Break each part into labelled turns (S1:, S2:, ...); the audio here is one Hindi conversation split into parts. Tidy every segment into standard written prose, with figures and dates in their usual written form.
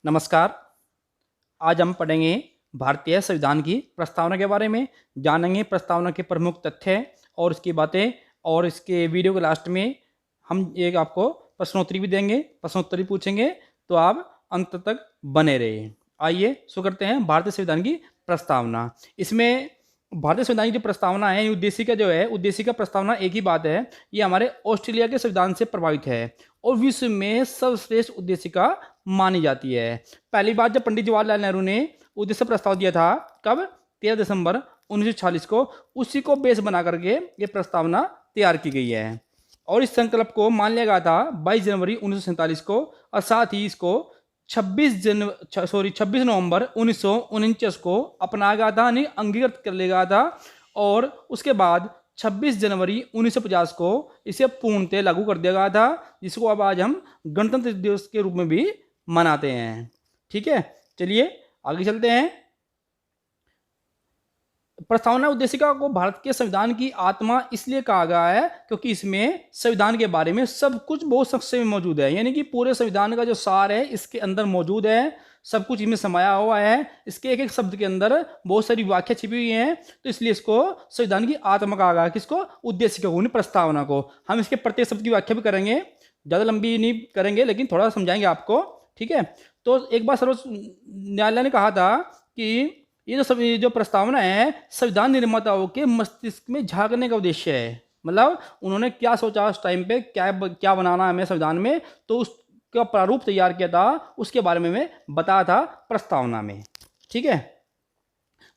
S1: नमस्कार। आज हम पढ़ेंगे भारतीय संविधान की प्रस्तावना के बारे में, जानेंगे प्रस्तावना के प्रमुख तथ्य और उसकी बातें। और इसके वीडियो के लास्ट में हम एक आपको प्रश्नोत्तरी भी देंगे, प्रश्नोत्तरी पूछेंगे, तो आप अंत तक बने रहिए। आइए शुरू करते हैं भारतीय संविधान की प्रस्तावना। इसमें भारतीय संविधान की जो प्रस्तावना है, उद्देशिका जो है, उद्देशिका प्रस्तावना एक ही बात है, ये हमारे ऑस्ट्रेलिया के संविधान से प्रभावित है और विश्व में सर्वश्रेष्ठ उद्देशिका मानी जाती है। पहली बार जब पंडित जवाहरलाल नेहरू ने उद्देश्य प्रस्ताव दिया था, कब? 13 दिसंबर 1946 को, उसी को बेस बना करके ये प्रस्तावना तैयार की गई है। और इस संकल्प को मान लिया गया था 22 जनवरी 1947 को, और साथ ही इसको 26 नवंबर 1949 को अपनाया गया था, यानी अंगीकृत कर लिया गया था। और उसके बाद 26 जनवरी 1950 को इसे पूर्णतः लागू कर दिया गया था, जिसको अब आज हम गणतंत्र दिवस के रूप में भी मनाते हैं। ठीक है, चलिए आगे चलते हैं। प्रस्तावना उद्देशिका को भारत के संविधान की आत्मा इसलिए कहा गया है क्योंकि इसमें संविधान के बारे में सब कुछ बहुत संक्षेप में मौजूद है, यानी कि पूरे संविधान का जो सार है इसके अंदर मौजूद है, सब कुछ इसमें समाया हुआ है। इसके एक एक शब्द के अंदर बहुत सारी व्याख्या छिपी हुई है, तो इसलिए इसको संविधान की आत्मा कहा गया है। किसको? उद्देशिका को, प्रस्तावना को। हम इसके प्रत्येक शब्द की व्याख्या भी करेंगे, ज़्यादा लंबी नहीं करेंगे लेकिन थोड़ा समझाएंगे आपको। ठीक है, तो एक बार सर्वोच्च न्यायालय ने कहा था कि ये जो प्रस्तावना है संविधान निर्माताओं के मस्तिष्क में झांकने का उद्देश्य है। मतलब उन्होंने क्या सोचा उस टाइम पे, क्या बनाना है हमें संविधान में, तो उसका प्रारूप तैयार किया था, उसके बारे में मैं बताया था प्रस्तावना में। ठीक है,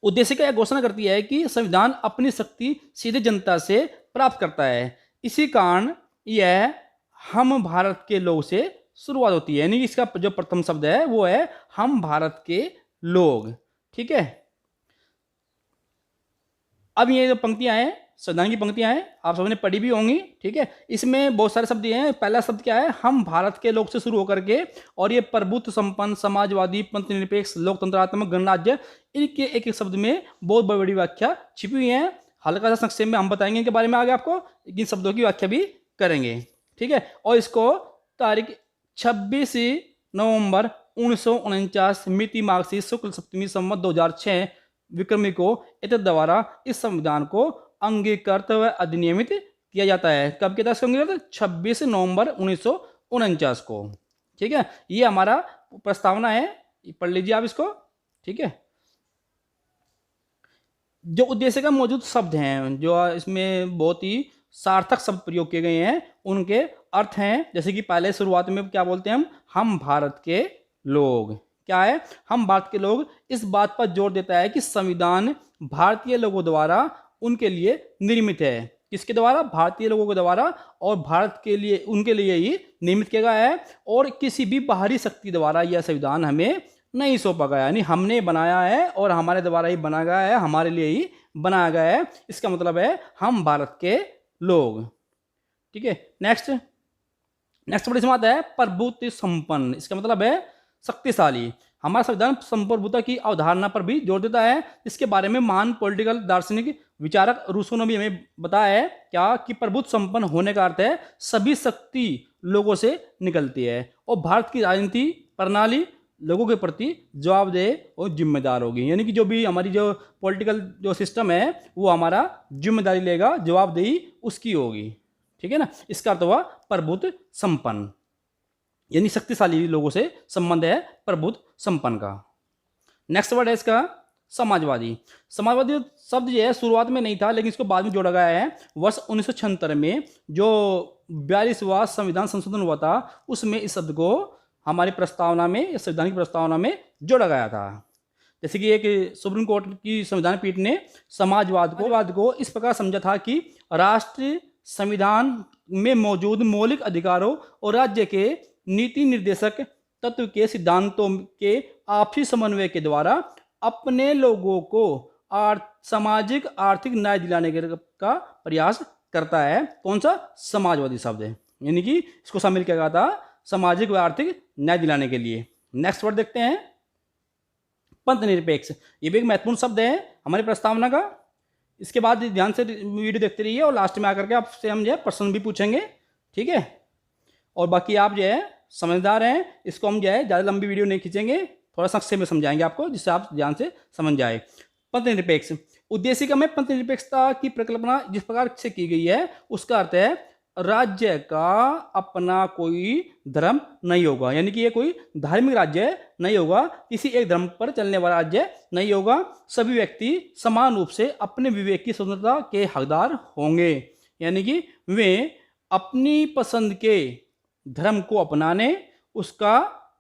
S1: उद्देशिका यह घोषणा करती है कि संविधान अपनी शक्ति सीधे जनता से प्राप्त करता है। इसी कारण यह हम भारत के लोग से शुरुआत होती है, यानी इसका जो प्रथम शब्द है वो है हम भारत के लोग। ठीक है, अब ये जो पंक्तियां हैं संविधान की पंक्तियां हैं, आप सबने पढ़ी भी होंगी। ठीक है, इसमें बहुत सारे शब्द हैं। पहला शब्द क्या है? हम भारत के लोग से शुरू होकर के, और ये प्रभुत्व संपन्न, समाजवादी, पंथ निरपेक्ष, लोकतंत्रात्मक, गणराज्य, इनके एक एक शब्द में बहुत बड़ी बड़ी व्याख्या छिपी हुई है। हल्का सा संक्षेप में हम बताएंगे इनके बारे में आगे आपको, इन शब्दों की व्याख्या भी करेंगे। ठीक है, और इसको तारीख 26 नवंबर 1949 मिति मार्क्सिस्ट शुक्ल सप्तमी संवत 2006 विक्रमी को इतर द्वारा इस संविधान को अंगीकृत व अधिनियमित किया जाता है। कब किया था इसको अंगीकृत? 26 नवंबर 1949 को। ठीक है, ये हमारा प्रस्तावना है, पढ़ लीजिए आप इसको। ठीक है, जो उद्देश्य का मौजूद शब्द हैं, जो इसमें बहुत ही सार्थक शब्द प्रयोग किए गए हैं, उनके अर्थ हैं, जैसे कि पहले शुरुआत में क्या बोलते हैं हम भारत के लोग। क्या है? हम भारत के लोग इस बात पर जोर देता है कि संविधान भारतीय लोगों द्वारा उनके लिए निर्मित है। किसके द्वारा? भारतीय लोगों के द्वारा, और भारत के लिए, उनके लिए ही निर्मित किया गया है, और किसी भी बाहरी शक्ति द्वारा यह संविधान हमें नहीं सौंपा गया, यानी हमने बनाया है और हमारे द्वारा ही बनाया गया है, हमारे लिए ही बनाया गया है। इसका मतलब है हम भारत के लोग। ठीक है, नेक्स्ट बड़ी समात है प्रभुत्व संपन्न। इसका मतलब है शक्तिशाली। हमारा संविधान संप्रभुता की अवधारणा पर भी जोर देता है। इसके बारे में महान पॉलिटिकल दार्शनिक विचारक रूसो ने भी हमें बताया है क्या कि प्रभुत्व संपन्न होने का अर्थ है सभी शक्ति लोगों से निकलती है, और भारत की राजनीति प्रणाली लोगों के प्रति जवाबदेह और जिम्मेदार होगी। यानी कि जो भी हमारी जो पॉलिटिकल जो सिस्टम है वो हमारा जिम्मेदारी लेगा, जवाबदेही उसकी होगी। ठीक है ना, इसका अर्थ हुआ प्रभुत्व संपन्न, यानी शक्तिशाली लोगों से संबंध है प्रभुत्व संपन्न का। नेक्स्ट वर्ड है इसका समाजवादी। समाजवादी शब्द जो है शुरुआत में नहीं था, लेकिन इसको बाद में जोड़ा गया है। वर्ष 1976 में जो 42वां संविधान संशोधन हुआ था, उसमें इस शब्द को हमारी प्रस्तावना में, इस संविधान की प्रस्तावना में जोड़ा गया था। जैसे कि एक सुप्रीम कोर्ट की संविधान पीठ ने समाजवाद को इस प्रकार समझा था कि राष्ट्र संविधान में मौजूद मौलिक अधिकारों और राज्य के नीति निर्देशक तत्व के सिद्धांतों के आपसी समन्वय के द्वारा अपने लोगों को सामाजिक आर्थिक न्याय दिलाने का प्रयास करता है। कौन सा? समाजवादी शब्द है, यानी कि इसको शामिल किया गया था सामाजिक व आर्थिक न्याय दिलाने के लिए। नेक्स्ट वर्ड देखते हैं पंथ निरपेक्ष। ये भी एक महत्वपूर्ण शब्द है हमारी प्रस्तावना का। इसके बाद ध्यान से वीडियो देखते रहिए, और लास्ट में आकर के आपसे हम जो है प्रश्न भी पूछेंगे। ठीक है, और बाकी आप जो है समझदार हैं, इसको हम जो है ज़्यादा लंबी वीडियो नहीं खींचेंगे, थोड़ा संक्षेप में समझाएंगे आपको, जिससे आप ध्यान से समझ जाए। पंथ निरपेक्ष उद्देशिका में पंथ निरपेक्षता की परिकल्पना जिस प्रकार से की गई है उसका अर्थ है राज्य का अपना कोई धर्म नहीं होगा, यानी कि ये कोई धार्मिक राज्य नहीं होगा, किसी एक धर्म पर चलने वाला राज्य नहीं होगा। सभी व्यक्ति समान रूप से अपने विवेक की स्वतंत्रता के हकदार होंगे, यानी कि वे अपनी पसंद के धर्म को अपनाने, उसका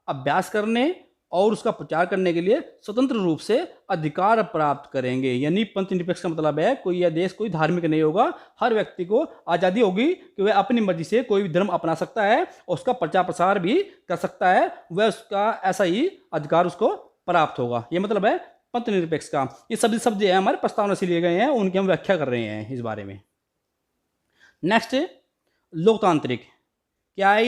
S1: अभ्यास करने और उसका प्रचार करने के लिए स्वतंत्र रूप से अधिकार प्राप्त करेंगे। यानी पंथ निरपेक्ष का मतलब है कोई यह देश कोई धार्मिक नहीं होगा, हर व्यक्ति को आज़ादी होगी कि वह अपनी मर्जी से कोई भी धर्म अपना सकता है और उसका प्रचार प्रसार भी कर सकता है, वह उसका ऐसा ही अधिकार उसको प्राप्त होगा। ये मतलब है पंथ निरपेक्ष का। ये सभी शब्द है हमारे प्रस्तावना से लिए गए हैं, उनकी हम व्याख्या कर रहे हैं इस बारे में। नेक्स्ट, लोकतांत्रिक क्या है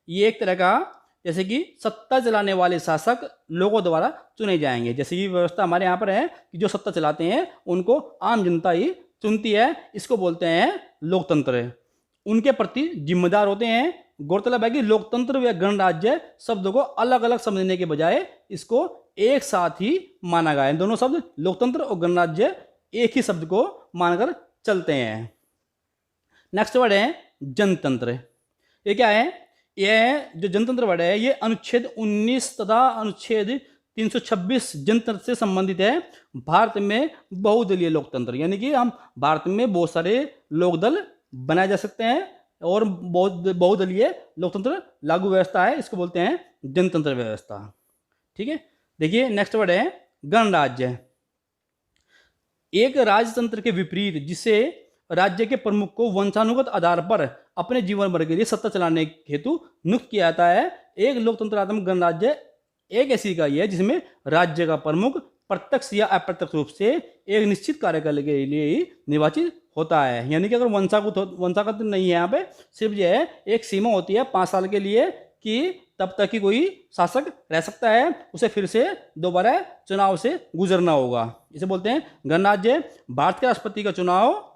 S1: ये एक तरह का जैसे कि सत्ता चलाने वाले शासक लोगों द्वारा चुने जाएंगे। जैसे कि व्यवस्था हमारे यहाँ पर है कि जो सत्ता चलाते हैं उनको आम जनता ही चुनती है, इसको बोलते हैं लोकतंत्र। उनके प्रति जिम्मेदार होते हैं। गौरतलब है कि लोकतंत्र व गणराज्य शब्दों को अलग अलग समझने के बजाय इसको एक साथ ही माना गया है। दोनों शब्द लोकतंत्र और गणराज्य एक ही शब्द को मानकर चलते हैं। नेक्स्ट वर्ड है जनतंत्र। ये क्या है? यह जो जनतंत्र वर्ड है ये अनुच्छेद 19 तथा अनुच्छेद 326 जनतंत्र से संबंधित है। भारत में बहुदलीय लोकतंत्र, यानी कि हम भारत में बहुत सारे लोकदल बनाए जा सकते हैं और बहुदलीय लोकतंत्र लागू व्यवस्था है, इसको बोलते हैं जनतंत्र व्यवस्था। ठीक है, देखिए नेक्स्ट वर्ड है गणराज्य। एक राजतंत्र के विपरीत जिसे राज्य के प्रमुख को वंशानुगत आधार पर अपने जीवन भर के लिए सत्ता चलाने हेतु नियुक्त किया जाता है। एक लोकतंत्रात्मक गणराज्य एक ऐसी इकाई है जिसमें राज्य का प्रमुख प्रत्यक्ष या अप्रत्यक्ष रूप से एक निश्चित कार्यकाल के लिए ही निर्वाचित होता है। यानी कि अगर वंशागत नहीं है, यहाँ पे सिर्फ जो है एक सीमा होती है 5 साल के लिए कि तब तक ही कोई शासक रह सकता है, उसे फिर से दोबारा चुनाव से गुजरना होगा। इसे बोलते हैं गणराज्य। भारत के राष्ट्रपति का चुनाव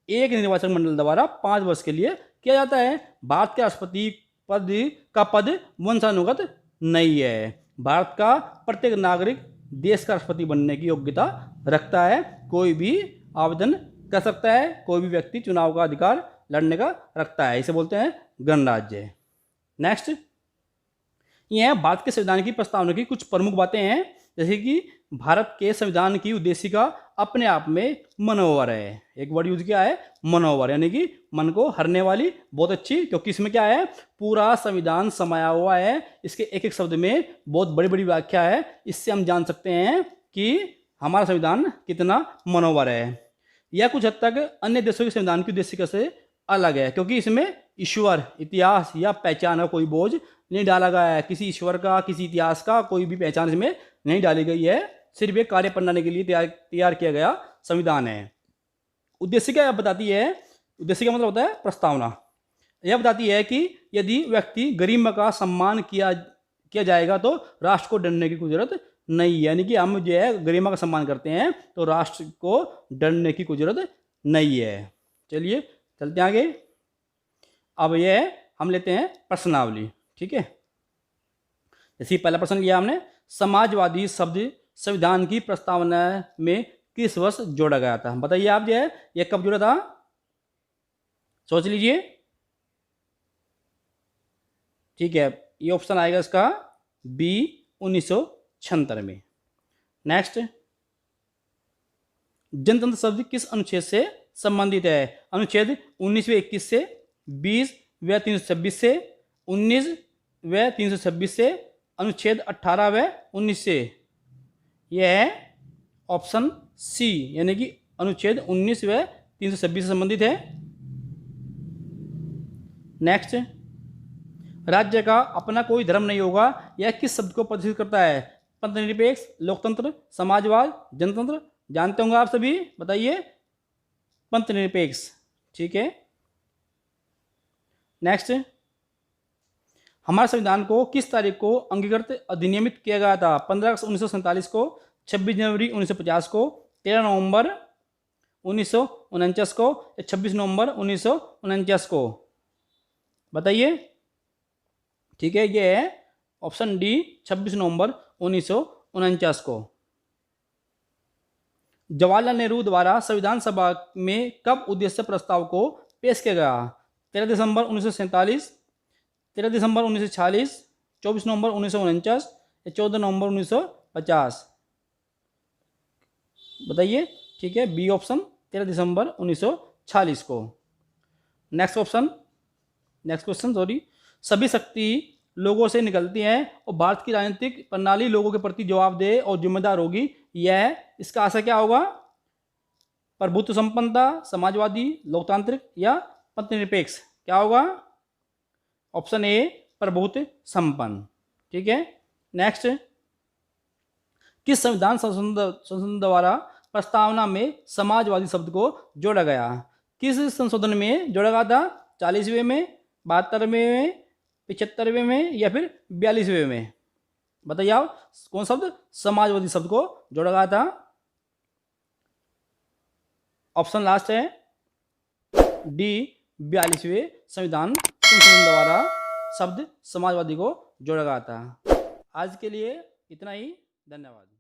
S1: एक निर्वाचन मंडल द्वारा 5 वर्ष के लिए किया जाता है। भारत के राष्ट्रपति पद वंशानुगत नहीं है। भारत का प्रत्येक नागरिक देश का राष्ट्रपति बनने की योग्यता रखता है। कोई भी आवेदन कर सकता है, कोई भी व्यक्ति चुनाव का अधिकार लड़ने का रखता है। इसे बोलते हैं गणराज्य। नेक्स्ट, यह भारत के संविधान की प्रस्तावना की कुछ प्रमुख बातें हैं, जैसे कि भारत के संविधान की उद्देशिका अपने आप में मनोवर है। एक वर्ड यूज किया है मनोवर, यानी कि मन को हरने वाली, बहुत अच्छी, क्योंकि इसमें क्या है पूरा संविधान समाया हुआ है। इसके एक एक शब्द में बहुत बड़ी बड़ी व्याख्या है। इससे हम जान सकते हैं कि हमारा संविधान कितना मनोवर है। यह कुछ हद तक अन्य देशों के संविधान की उद्देशिका से अलग है, क्योंकि इसमें ईश्वर, इतिहास या पहचान का कोई बोझ नहीं डाला गया है। किसी ईश्वर का, किसी इतिहास का कोई भी पहचान इसमें नहीं डाली गई है। सिर्फ एक कार्य प्रणाली के लिए तैयार किया गया संविधान है। उद्देशिका बताती है, उद्देशिका मतलब होता है प्रस्तावना। यह बताती है कि यदि व्यक्ति गरिमा का सम्मान किया जाएगा तो राष्ट्र को डरने की कोई जरूरत नहीं है। यानी कि हम जो है गरिमा का सम्मान करते हैं तो राष्ट्र को डरने की कोई जरूरत नहीं है। चलिए चलते हैं आगे। अब यह हम लेते हैं प्रश्नावली। ठीक है, जैसे पहला प्रश्न लिया हमने, समाजवादी शब्द संविधान की प्रस्तावना में किस वर्ष जोड़ा गया था? बताइए आप जो है ये कब जोड़ा था, सोच लीजिए। ठीक है, ये ऑप्शन आएगा इसका बी 1976 में। नेक्स्ट, जनतंत्र शब्द किस अनुच्छेद से संबंधित है? अनुच्छेद 19 व 21 से, 20 व 326 से, 19 व 326 से, अनुच्छेद 18 व 19 से। यह है ऑप्शन सी, यानी कि अनुच्छेद 19 व 326 से संबंधित है। नेक्स्ट, राज्य का अपना कोई धर्म नहीं होगा, यह किस शब्द को प्रदर्शित करता है? पंथ निरपेक्ष, लोकतंत्र, समाजवाद, जनतंत्र। जानते होंगे आप सभी, बताइए। पंथ निरपेक्ष। ठीक है। नेक्स्ट, हमारे संविधान को किस तारीख को अंगीकृत अधिनियमित किया गया था? 15 अगस्त 1947 को, 26 जनवरी 1950 को, 13 नवंबर 1949 को या 26 नवंबर 1949 को? बताइए। ठीक है, ये है ऑप्शन डी 26 नवंबर 1949 को। जवाहरलाल नेहरू द्वारा संविधान सभा में कब उद्देश्य प्रस्ताव को पेश किया गया? 13 दिसंबर 1947, 13 दिसंबर 1946, 24 नवंबर 1949 या 14 नवंबर 1950? बताइए। ठीक है, बी ऑप्शन 13 दिसंबर 1946 को। Next question sorry. सभी शक्ति लोगों से निकलती है और भारत की राजनीतिक प्रणाली लोगों के प्रति जवाबदेह और जिम्मेदार होगी। यह इसका आशय क्या होगा? प्रभुत्व संपन्नता, समाजवादी, लोकतांत्रिक या पंथनिरपेक्ष? क्या होगा? ऑप्शन ए प्रभुत्व संपन्न। ठीक है, नेक्स्ट। किस संविधान संशोधन द्वारा प्रस्तावना में समाजवादी शब्द को जोड़ा गया? किस संशोधन में जोड़ा गया था? 40वें में, 72वें में, 75वें में या फिर 42वें में? बताइए आप, कौन शब्द समाजवादी शब्द को जोड़ा गया था? ऑप्शन लास्ट है डी 42वें संविधान संशोधन द्वारा शब्द समाजवादी को जोड़ा गया था। आज के लिए इतना ही, धन्यवाद।